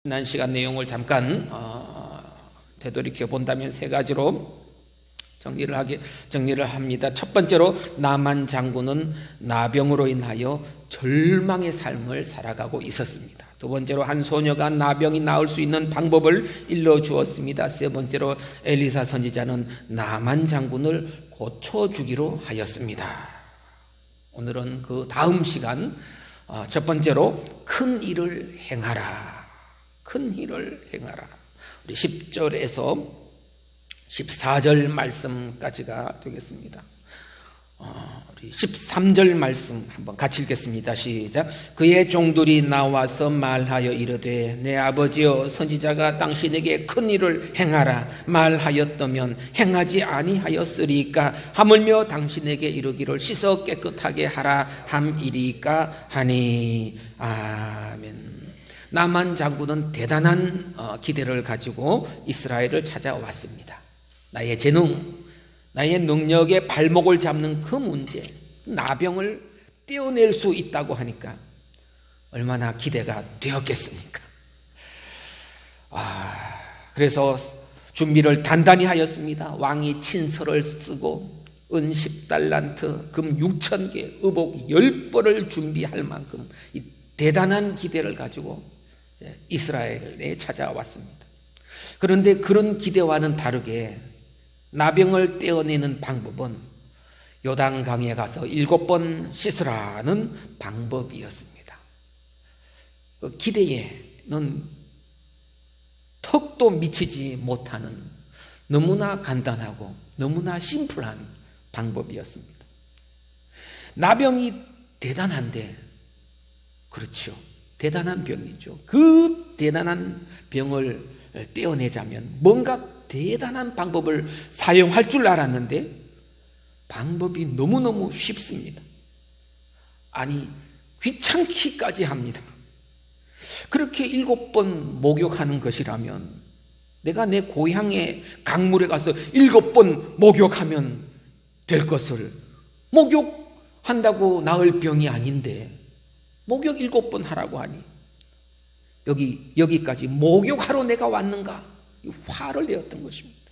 지난 시간 내용을 잠깐 되돌이켜 본다면 세 가지로 정리를 합니다. 첫 번째로 나만 장군은 나병으로 인하여 절망의 삶을 살아가고 있었습니다. 두 번째로 한 소녀가 나병이 나을 수 있는 방법을 일러주었습니다. 세 번째로 엘리사 선지자는 나만 장군을 고쳐주기로 하였습니다. 오늘은 그 다음 시간 첫 번째로 큰 일을 행하라. 큰 일을 행하라. 우리 10절에서 14절 말씀까지가 되겠습니다. 우리 13절 말씀 한번 같이 읽겠습니다. 시작. 그의 종들이 나와서 말하여 이르되 내 아버지여 선지자가 당신에게 큰 일을 행하라 말하였다면 행하지 아니하였으리까 하물며 당신에게 이르기를 씻어 깨끗하게 하라 함이리까 하니. 아멘. 나만 장군은 대단한 기대를 가지고 이스라엘을 찾아왔습니다. 나의 재능, 나의 능력에 발목을 잡는 그 문제, 나병을 떼어낼 수 있다고 하니까 얼마나 기대가 되었겠습니까? 그래서 준비를 단단히 하였습니다. 왕이 친서를 쓰고 은 10달란트, 금 6,000개, 의복 10벌을 준비할 만큼 이 대단한 기대를 가지고 이스라엘에 찾아왔습니다. 그런데 그런 기대와는 다르게 나병을 떼어내는 방법은 요단강에 가서 7번 씻으라는 방법이었습니다. 그 기대에는 턱도 미치지 못하는 너무나 간단하고 너무나 심플한 방법이었습니다. 나병이 대단한데, 그렇죠, 대단한 병이죠. 그 대단한 병을 떼어내자면 뭔가 대단한 방법을 사용할 줄 알았는데 방법이 너무너무 쉽습니다. 아니, 귀찮기까지 합니다. 그렇게 7번 목욕하는 것이라면 내가 내 고향의 강물에 가서 7번 목욕하면 될 것을, 목욕한다고 나을 병이 아닌데 목욕 7번 하라고 하니 여기까지 목욕하러 내가 왔는가? 화를 내었던 것입니다.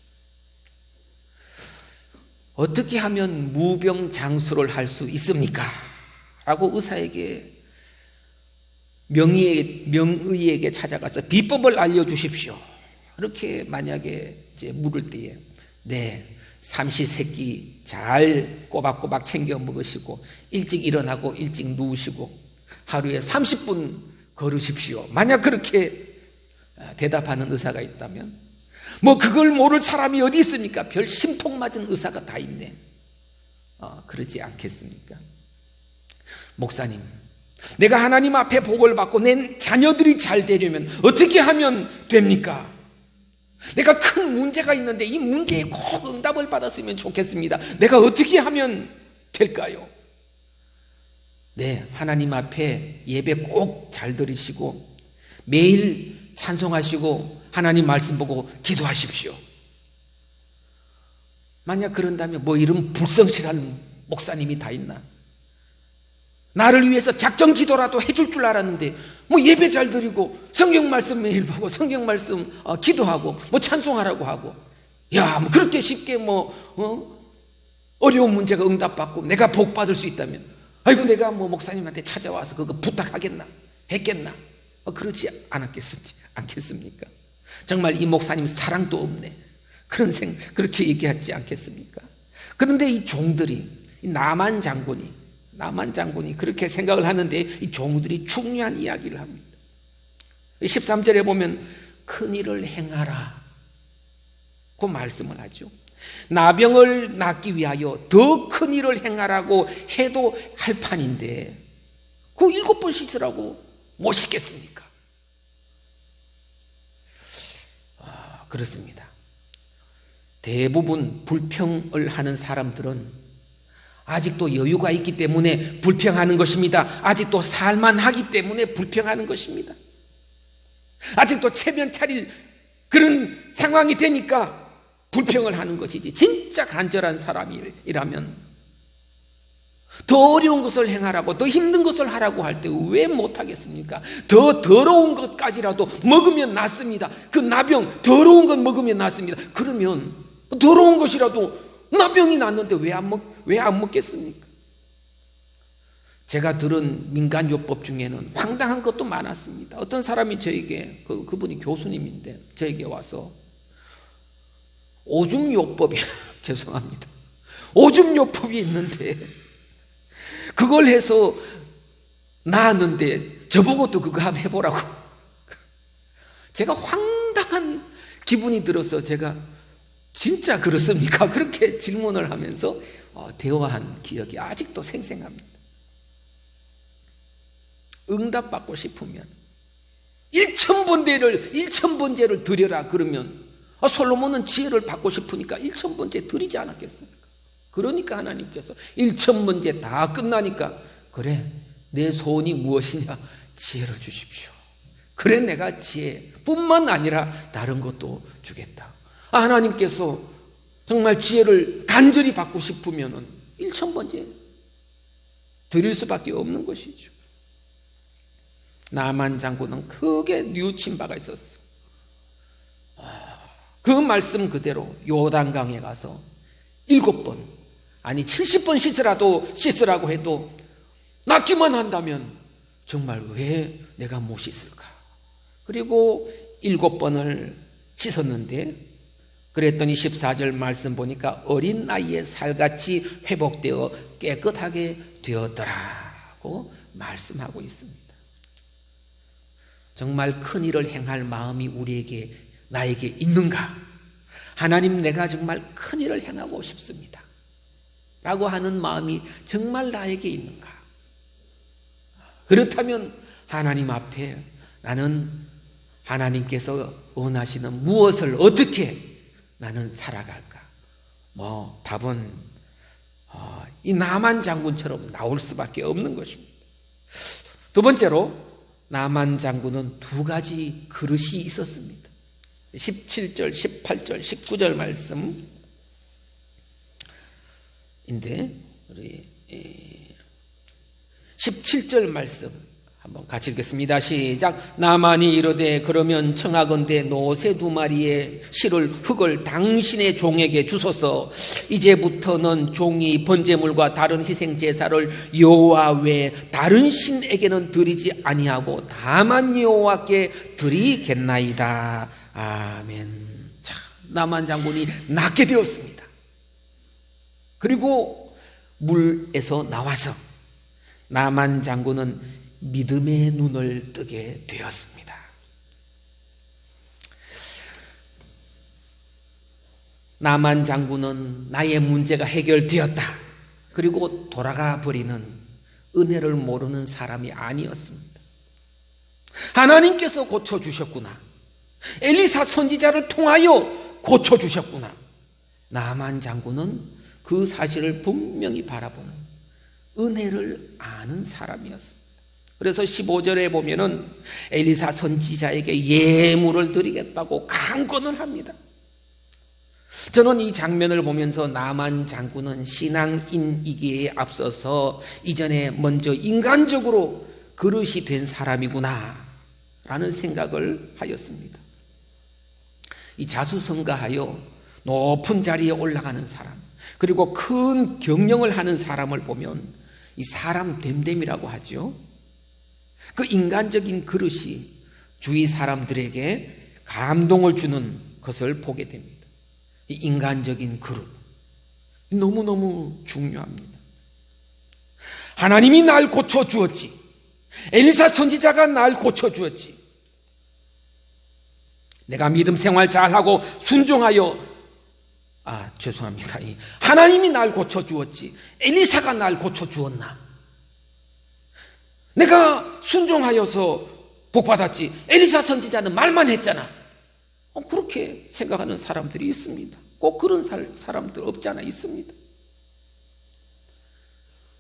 어떻게 하면 무병장수를 할 수 있습니까? 라고 의사에게, 명의에게 찾아가서 비법을 알려주십시오. 그렇게 만약에 이제 물을 때에 삼시세끼 잘 꼬박꼬박 챙겨 먹으시고 일찍 일어나고 일찍 누우시고 하루에 30분 걸으십시오. 만약 그렇게 대답하는 의사가 있다면 그걸 모를 사람이 어디 있습니까? 별 심통 맞은 의사가 다 있네. 그러지 않겠습니까? 목사님, 내가 하나님 앞에 복을 받고 내 자녀들이 잘 되려면 어떻게 하면 됩니까? 내가 큰 문제가 있는데 이 문제에 꼭 응답을 받았으면 좋겠습니다. 내가 어떻게 하면 될까요? 하나님 앞에 예배 꼭 잘 드리시고 매일 찬송하시고 하나님 말씀 보고 기도하십시오. 만약 그런다면 이런 불성실한 목사님이 다 있나? 나를 위해서 작정 기도라도 해줄 줄 알았는데 예배 잘 드리고 성경 말씀 매일 보고 성경 말씀 기도하고 찬송하라고 하고, 그렇게 쉽게 어려운 문제가 응답받고 내가 복 받을 수 있다면, 아이고 내가 목사님한테 찾아와서 그거 부탁하겠나 했겠나? 그러지 않겠습니까? 정말 이 목사님 사랑도 없네, 그렇게 얘기하지 않겠습니까? 그런데 이 종들이, 이 나만 장군이 그렇게 생각을 하는데 이 종들이 중요한 이야기를 합니다. 13절에 보면 큰 일을 행하라 그 말씀을 하죠. 나병을 낫기 위하여 더 큰 일을 행하라고 해도 할 판인데 그 7번 씻으라고 못 씻겠습니까? 그렇습니다. 대부분 불평을 하는 사람들은 아직도 여유가 있기 때문에 불평하는 것입니다. 아직도 살만하기 때문에 불평하는 것입니다. 아직도 체면 차릴 그런 상황이 되니까 불평을 하는 것이지, 진짜 간절한 사람이라면 더 어려운 것을 행하라고, 더 힘든 것을 하라고 할 때 왜 못하겠습니까? 더 더러운 것까지라도 먹으면 낫습니다. 그 나병, 더러운 것 먹으면 낫습니다. 그러면 더러운 것이라도 나병이 낫는데 왜 안 먹겠습니까? 제가 들은 민간요법 중에는 황당한 것도 많았습니다. 어떤 사람이 저에게, 그분이 교수님인데 저에게 와서 오줌요법이 죄송합니다. 오줌요법이 있는데 그걸 해서 나았는데 저보고도 그거 한번 해보라고. 제가 황당한 기분이 들어서 제가 진짜 그렇습니까? 그렇게 질문을 하면서 대화한 기억이 아직도 생생합니다. 응답받고 싶으면 1,000번제를 드려라 그러면 솔로몬은 지혜를 받고 싶으니까 1,000번제 드리지 않았겠습니까? 그러니까 하나님께서 1,000번제 다 끝나니까 그래, 내 소원이 무엇이냐? 지혜를 주십시오. 그래, 내가 지혜뿐만 아니라 다른 것도 주겠다. 하나님께서 정말 지혜를 간절히 받고 싶으면 1,000번제 드릴 수밖에 없는 것이죠. 나만 장군은 크게 뉘우친 바가 있었어. 그 말씀 그대로 요단강에 가서 7번, 아니 70번 씻으라고 해도 낫기만 한다면 정말 왜 내가 못 씻을까? 그리고 7번을 씻었는데, 그랬더니 14절 말씀 보니까 어린 나이에 살같이 회복되어 깨끗하게 되었더라고 말씀하고 있습니다. 정말 큰 일을 행할 마음이 나에게 있는가? 하나님, 내가 정말 큰 일을 행하고 싶습니다 라고 하는 마음이 정말 나에게 있는가? 그렇다면 하나님 앞에 나는 하나님께서 원하시는 무엇을 어떻게 나는 살아갈까? 답은 이 나만 장군처럼 나올 수밖에 없는 것입니다. 두 번째로, 나만 장군은 2가지 그릇이 있었습니다. 17절, 18절, 19절 말씀인데 우리 17절 말씀 한번 같이 읽겠습니다. 시작. 나만이 이르되 그러면 청하건대 노새 2마리의 흙을 당신의 종에게 주소서. 이제부터는 종이 번제물과 다른 희생 제사를 여호와 외에 다른 신에게는 드리지 아니하고 다만 여호와께 드리겠나이다. 아멘. 자, 나만 장군이 낫게 되었습니다. 그리고 물에서 나와서 나만 장군은 믿음의 눈을 뜨게 되었습니다. 나만 장군은 나의 문제가 해결되었다, 그리고 돌아가 버리는 은혜를 모르는 사람이 아니었습니다. 하나님께서 고쳐주셨구나, 엘리사 선지자를 통하여 고쳐주셨구나. 나만 장군은 그 사실을 분명히 바라보는 은혜를 아는 사람이었습니다. 그래서 15절에 보면은 엘리사 선지자에게 예물을 드리겠다고 강권을 합니다. 저는 이 장면을 보면서 나만 장군은 신앙인이기에 앞서서 이전에 먼저 인간적으로 그릇이 된 사람이구나 라는 생각을 하였습니다. 이 자수성가하여 높은 자리에 올라가는 사람, 그리고 큰 경영을 하는 사람을 보면 이 사람 됨됨이라고 하죠. 그 인간적인 그릇이 주위 사람들에게 감동을 주는 것을 보게 됩니다. 이 인간적인 그릇, 너무너무 중요합니다. 하나님이 날 고쳐주었지, 엘리사 선지자가 날 고쳐주었지, 내가 믿음 생활 잘하고 순종하여 죄송합니다. 하나님이 날 고쳐주었지 엘리사가 날 고쳐주었나? 내가 순종하여서 복받았지 엘리사 선지자는 말만 했잖아. 그렇게 생각하는 사람들이 있습니다. 꼭 그런 사람들 없지 않아 있습니다.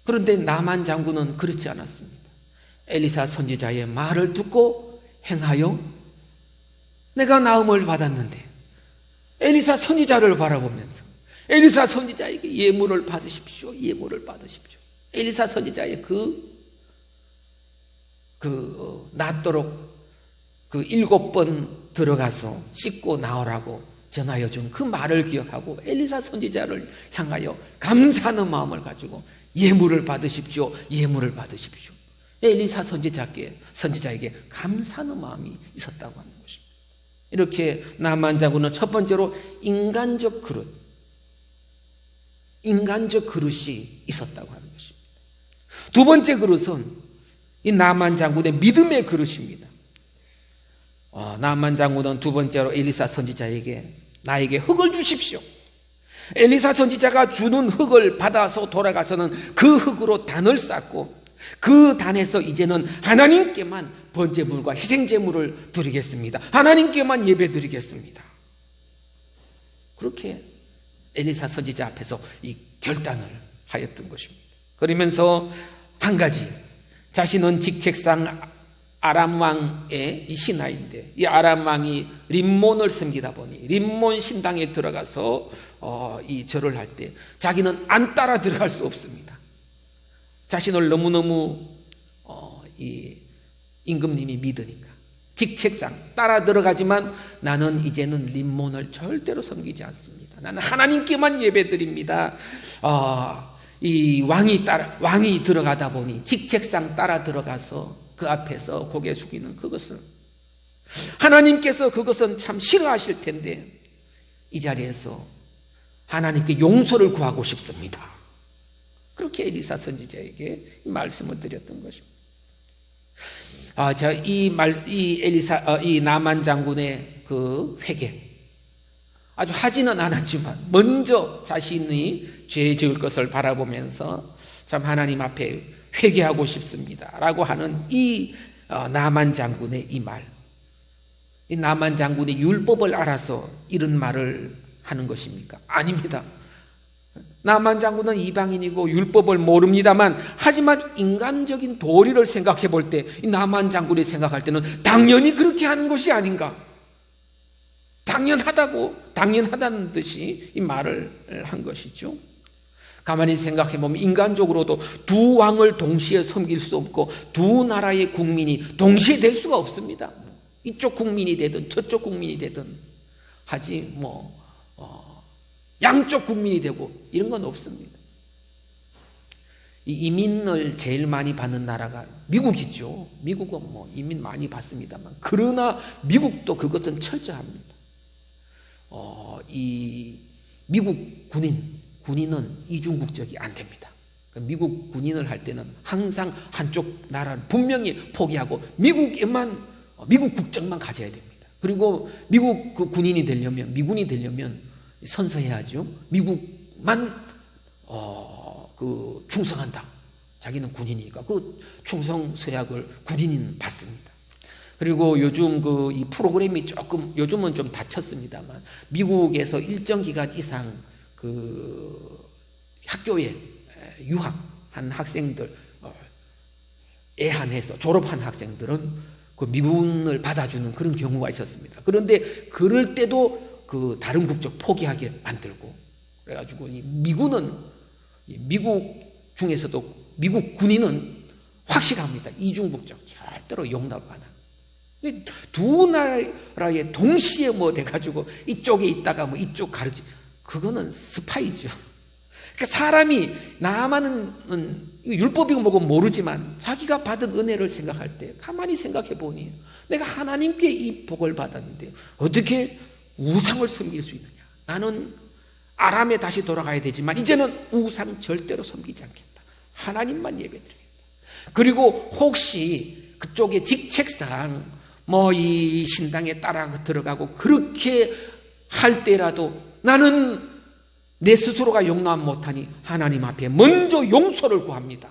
그런데 나만 장군은 그렇지 않았습니다. 엘리사 선지자의 말을 듣고 행하여 내가 나음을 받았는데 엘리사 선지자를 바라보면서 엘리사 선지자에게 예물을 받으십시오, 예물을 받으십시오. 엘리사 선지자의 낮도록 7번 들어가서 씻고 나오라고 전하여 준 그 말을 기억하고 엘리사 선지자를 향하여 감사하는 마음을 가지고 예물을 받으십시오. 예물을 받으십시오. 엘리사 선지자에게 감사하는 마음이 있었다고 하는 것입니다. 이렇게 나만 장군은 첫 번째로 인간적 그릇이 있었다고 하는 것입니다. 두 번째 그릇은 이 나만 장군의 믿음의 그릇입니다. 나만 장군은 두 번째로 엘리사 선지자에게 나에게 흙을 주십시오. 엘리사 선지자가 주는 흙을 받아서 돌아가서는 그 흙으로 단을 쌓고 그 단에서 이제는 하나님께만 번제물과 희생제물을 드리겠습니다. 하나님께만 예배 드리겠습니다. 그렇게 엘리사 선지자 앞에서 이 결단을 하였던 것입니다. 그러면서 한 가지, 자신은 직책상 아람 왕의 이 신하인데 이 아람 왕이 림몬을 섬기다 보니 림몬 신당에 들어가서 이 절을 할 때 자기는 안 따라 들어갈 수 없습니다. 자신을 너무너무 이 임금님이 믿으니까 직책상 따라 들어가지만 나는 이제는 림몬을 절대로 섬기지 않습니다. 나는 하나님께만 예배드립니다. 이 왕이 들어가다 보니 직책상 따라 들어가서 그 앞에서 고개 숙이는 그것을 하나님께서 그것은 참 싫어하실 텐데 이 자리에서 하나님께 용서를 구하고 싶습니다. 그렇게 엘리사 선지자에게 말씀을 드렸던 것입니다. 이 나만 장군의 그 회개 아주 하지는 않았지만 먼저 자신이 죄 지을 것을 바라보면서 참 하나님 앞에 회개하고 싶습니다 라고 하는 이 나만 장군의 이 말, 이 나만 장군의 율법을 알아서 이런 말을 하는 것입니까? 아닙니다. 나만 장군은 이방인이고 율법을 모릅니다만 하지만 인간적인 도리를 생각해 볼 때 이 나만 장군이 생각할 때는 당연히 그렇게 하는 것이 아닌가, 당연하다는 듯이 이 말을 한 것이죠. 가만히 생각해 보면 인간적으로도 두 왕을 동시에 섬길 수 없고 두 나라의 국민이 동시에 될 수가 없습니다. 이쪽 국민이 되든 저쪽 국민이 되든 하지 양쪽 국민이 되고 이런 건 없습니다. 이 이민을 제일 많이 받는 나라가 미국이죠. 미국은 이민 많이 받습니다만 그러나 미국도 그것은 철저합니다. 이 미국 군인은 이중 국적이 안 됩니다. 미국 군인을 할 때는 항상 한쪽 나라를 분명히 포기하고 미국 국적만 가져야 됩니다. 그리고 미국 미군이 되려면 선서해야죠. 미국만 충성한다. 자기는 군인이니까 그 충성 서약을 군인은 받습니다. 그리고 요즘 이 프로그램이 요즘은 좀 닫혔습니다만 미국에서 일정 기간 이상 학교에 유학한 학생들, 애한해서 졸업한 학생들은 그 미군을 받아주는 그런 경우가 있었습니다. 그런데 그럴 때도 다른 국적 포기하게 만들고 그래가지고 미국 중에서도 미국 군인은 확실합니다. 이중 국적 절대로 용납 안 합니다. 두 나라에 동시에 돼가지고 이쪽에 있다가 이쪽 가르치, 그거는 스파이죠. 그러니까 사람이 나만은 율법이고 뭐고 모르지만 자기가 받은 은혜를 생각할 때 가만히 생각해 보니 내가 하나님께 이 복을 받았는데 어떻게 우상을 섬길 수 있느냐. 나는 아람에 다시 돌아가야 되지만 이제는 우상 절대로 섬기지 않겠다. 하나님만 예배드리겠다. 그리고 혹시 그쪽의 직책상 이 신당에 따라 들어가고 그렇게 할 때라도 나는 내 스스로가 용납 못하니 하나님 앞에 먼저 용서를 구합니다.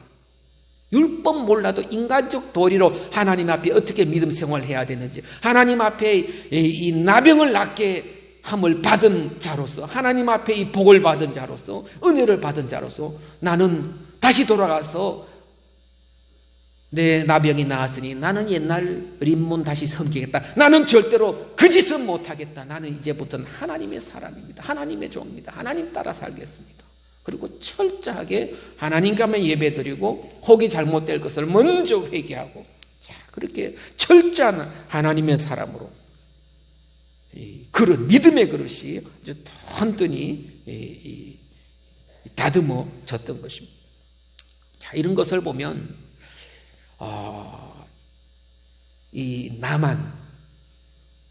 율법 몰라도 인간적 도리로 하나님 앞에 어떻게 믿음 생활을 해야 되는지, 하나님 앞에 이 나병을 낫게 함을 받은 자로서, 하나님 앞에 이 복을 받은 자로서, 은혜를 받은 자로서 나는 다시 돌아가서 내 나병이 나았으니 나는 옛날 림몬 다시 섬기겠다. 나는 절대로 그 짓은 못하겠다. 나는 이제부터는 하나님의 사람입니다. 하나님의 종입니다. 하나님 따라 살겠습니다. 그리고 철저하게 하나님께만 예배드리고 혹이 잘못될 것을 먼저 회개하고, 자, 그렇게 철저한 하나님의 사람으로 그런 믿음의 그릇이 아주 튼튼히 다듬어졌던 것입니다. 자, 이런 것을 보면 이 나만,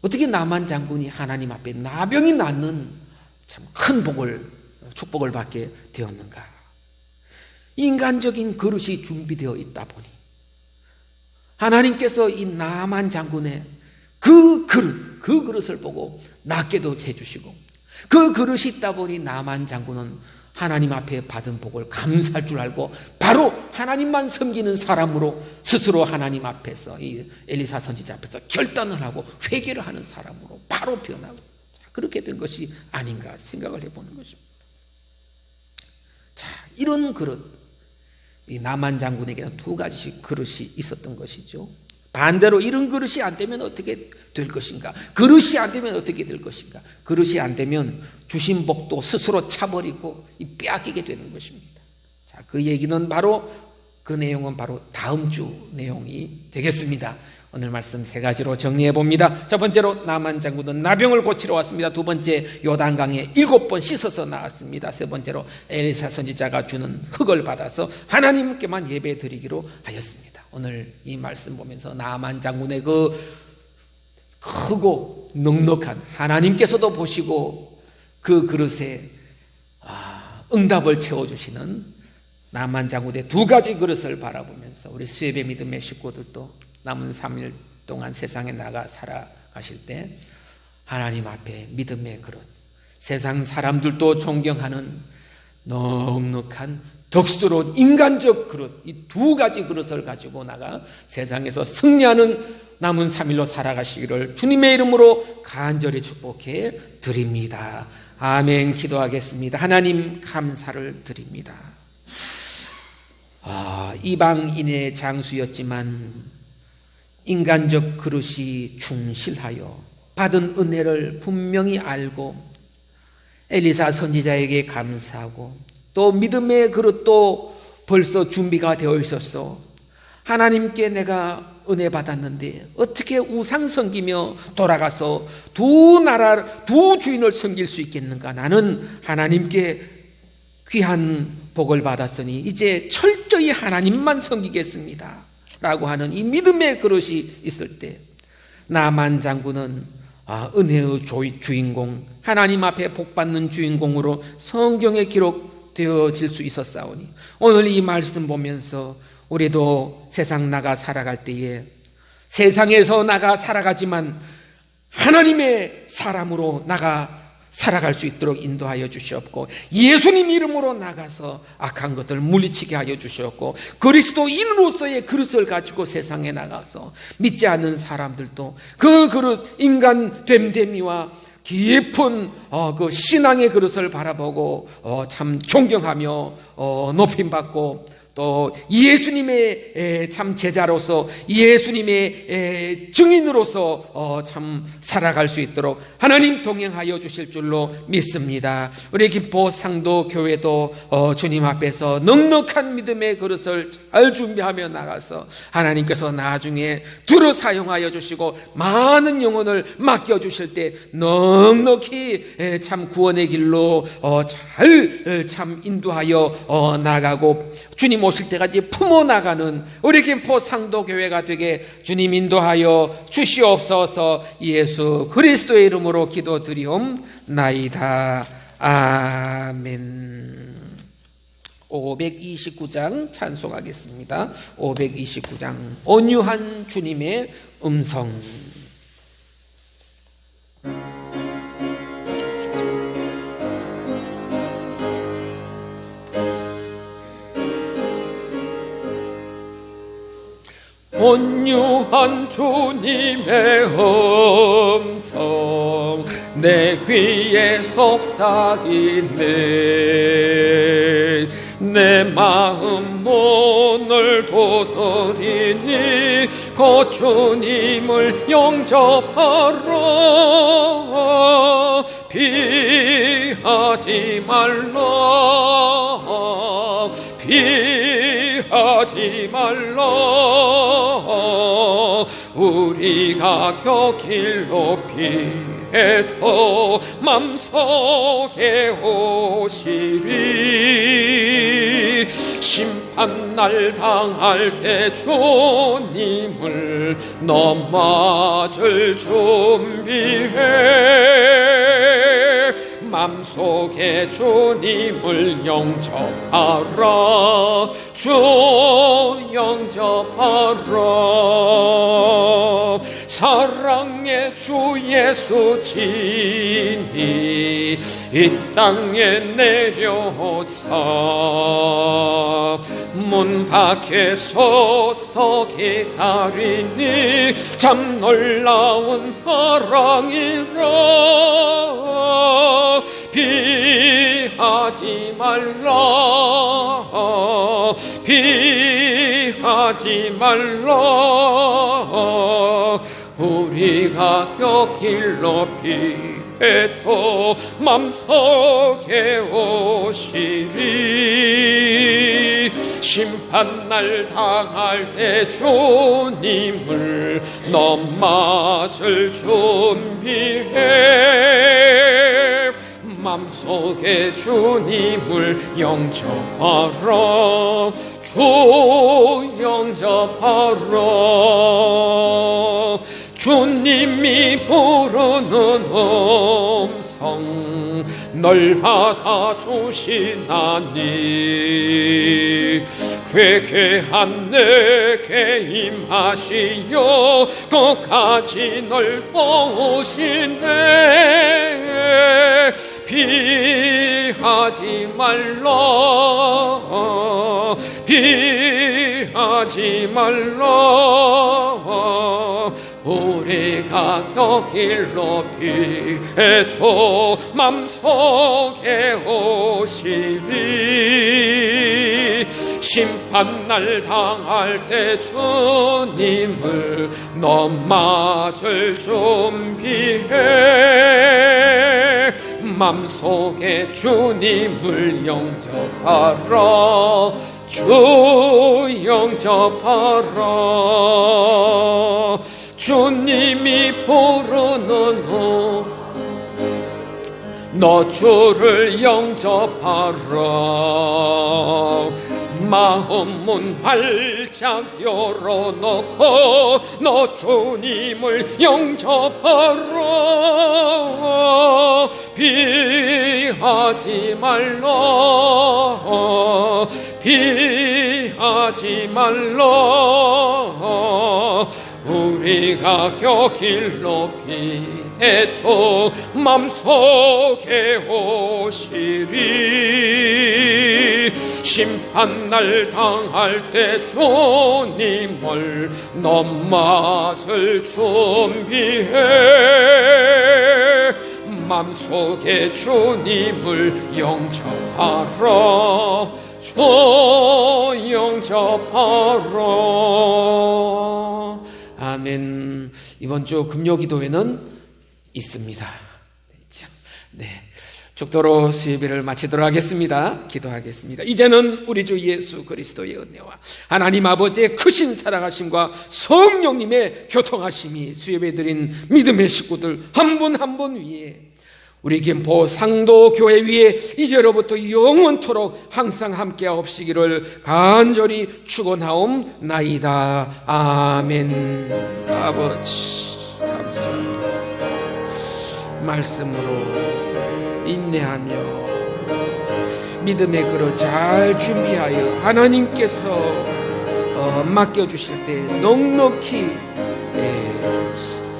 어떻게 나만 장군이 하나님 앞에 나병이 낫는 참 큰 축복을 받게 되었는가? 인간적인 그릇이 준비되어 있다 보니 하나님께서 이 나만 장군의 그 그릇을 보고 낫게도 해주시고, 그 그릇이 있다 보니 나만 장군은 하나님 앞에 받은 복을 감사할 줄 알고 바로 하나님만 섬기는 사람으로 스스로 하나님 앞에서, 이 엘리사 선지자 앞에서 결단을 하고 회개를 하는 사람으로 바로 변하고, 그렇게 된 것이 아닌가 생각을 해보는 것입니다. 자, 이런 그릇, 이 나만 장군에게는 두 가지씩 그릇이 있었던 것이죠. 반대로 이런 그릇이 안 되면 어떻게 될 것인가? 그릇이 안 되면 어떻게 될 것인가? 그릇이 안 되면 주신 복도 스스로 차버리고 빼앗기게 되는 것입니다. 자, 그 얘기는 바로, 그 내용은 바로 다음 주 내용이 되겠습니다. 오늘 말씀 세 가지로 정리해 봅니다. 첫 번째로 나만 장군은 나병을 고치러 왔습니다. 두 번째, 요단강에 7번 씻어서 나왔습니다. 세 번째로 엘리사 선지자가 주는 흙을 받아서 하나님께만 예배 드리기로 하였습니다. 오늘 이 말씀 보면서 나만 장군의 그 크고 넉넉한, 하나님께서도 보시고 그 그릇에 응답을 채워주시는 나만 장군의 두 가지 그릇을 바라보면서 우리 수협의 믿음의 식구들도 남은 3일 동안 세상에 나가 살아가실 때 하나님 앞에 믿음의 그릇, 세상 사람들도 존경하는 넉넉한 덕스러운 인간적 그릇, 이 두 가지 그릇을 가지고 나가 세상에서 승리하는 남은 3일로 살아가시기를 주님의 이름으로 간절히 축복해 드립니다. 아멘. 기도하겠습니다. 하나님, 감사를 드립니다. 이방인의 장수였지만 인간적 그릇이 충실하여 받은 은혜를 분명히 알고 엘리사 선지자에게 감사하고, 또 믿음의 그릇도 벌써 준비가 되어 있었어. 하나님께 내가 은혜 받았는데 어떻게 우상 섬기며 돌아가서 두 주인을 섬길 수 있겠는가? 나는 하나님께 귀한 복을 받았으니 이제 철저히 하나님만 섬기겠습니다 라고 하는 이 믿음의 그릇이 있을 때, 나만 장군은 은혜의 주인공, 하나님 앞에 복받는 주인공으로 성경에 기록되어질 수 있었사오니, 오늘 이 말씀 보면서 우리도 세상 나가 살아갈 때에 세상에서 나가 살아가지만 하나님의 사람으로 나가 살아갈 수 있도록 인도하여 주시옵고, 예수님 이름으로 나가서 악한 것들 물리치게 하여 주시옵고, 그리스도인으로서의 그릇을 가지고 세상에 나가서 믿지 않는 사람들도 그 그릇, 인간 됨됨이와 깊은 그 신앙의 그릇을 바라보고 참 존경하며 높임받고, 또 예수님의 참 제자로서, 예수님의 증인으로서 참 살아갈 수 있도록 하나님 동행하여 주실 줄로 믿습니다. 우리 김포 상도 교회도 주님 앞에서 넉넉한 믿음의 그릇을 잘 준비하며 나가서 하나님께서 나중에 두루 사용하여 주시고 많은 영혼을 맡겨 주실 때 넉넉히 참 구원의 길로 잘 참 인도하여 나가고, 주님 오실 때까지 품어나가는 우리 김포 상도교회가 되게 주님 인도하여 주시옵소서. 예수 그리스도의 이름으로 기도드리옵나이다. 아멘. 529장 찬송하겠습니다. 529장 온유한 주님의 음성. 온유한 주님의 음성 내 귀에 속삭이네. 내 마음 문을 두드리니 곧 주님을 영접하라. 피하지 말라. 피하지 말라. 우리가 격일로 피해도 맘속에 오시리. 심판날 당할 때 주님을 넘어질 준비해. 맘속에 주님을 영접하라. 주 영접하라. 사랑의 주 예수 진이 이 땅에 내려오사 문 밖에 서서 기다리니 참 놀라운 사랑이라. 피하지 말라. 피하지 말라. 우리가 격일로 피해도 맘속에 오시리. 심판날 당할 때 주님을 넘어질 준비해. 맘속에 주님을 영접하라. 주 영접하라. 주님이 부르는 음성 널 받아주시나니. 회개한 내게 임하시어 끝까지 널 도우시네. 피하지 말라. 피하지 말라. 우리가 격일로 피해도 맘속에 오시리. 심판날 당할 때 주님을 넘어질 준비해. 맘속에 주님을 영접하라. 주 영접하라. 주님이 부르는 너 주를 영접하라. 마음 문 활짝 열어놓고 너 주님을 영접하라. 피하지 말라. 피하지 말라. 우리가 격일로 피해도 맘속에 오시리. 심판날 당할 때 주님을 넘어질 준비해. 맘속에 주님을 영접하라. 주 영접하라. 아멘. 이번 주 금요기도회는 있습니다. 네, 축도로 수요일을 마치도록 하겠습니다. 기도하겠습니다. 이제는 우리 주 예수 그리스도의 은혜와 하나님 아버지의 크신 사랑하심과 성령님의 교통하심이 수요예배드린 믿음의 식구들 한 분 한 분 위에, 우리 김포 상도교회 위에 이제로부터 영원토록 항상 함께하옵시기를 간절히 축원하옵나이다. 아멘. 아버지 감사합니다. 말씀으로 인내하며 믿음의 그릇 잘 준비하여 하나님께서 맡겨주실 때 넉넉히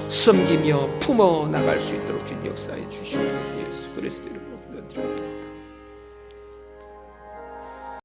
섬기며 품어 나갈 수 있도록 주님 역사해 주시옵소서. 예수 그리스도 이름으로 기도드립니다.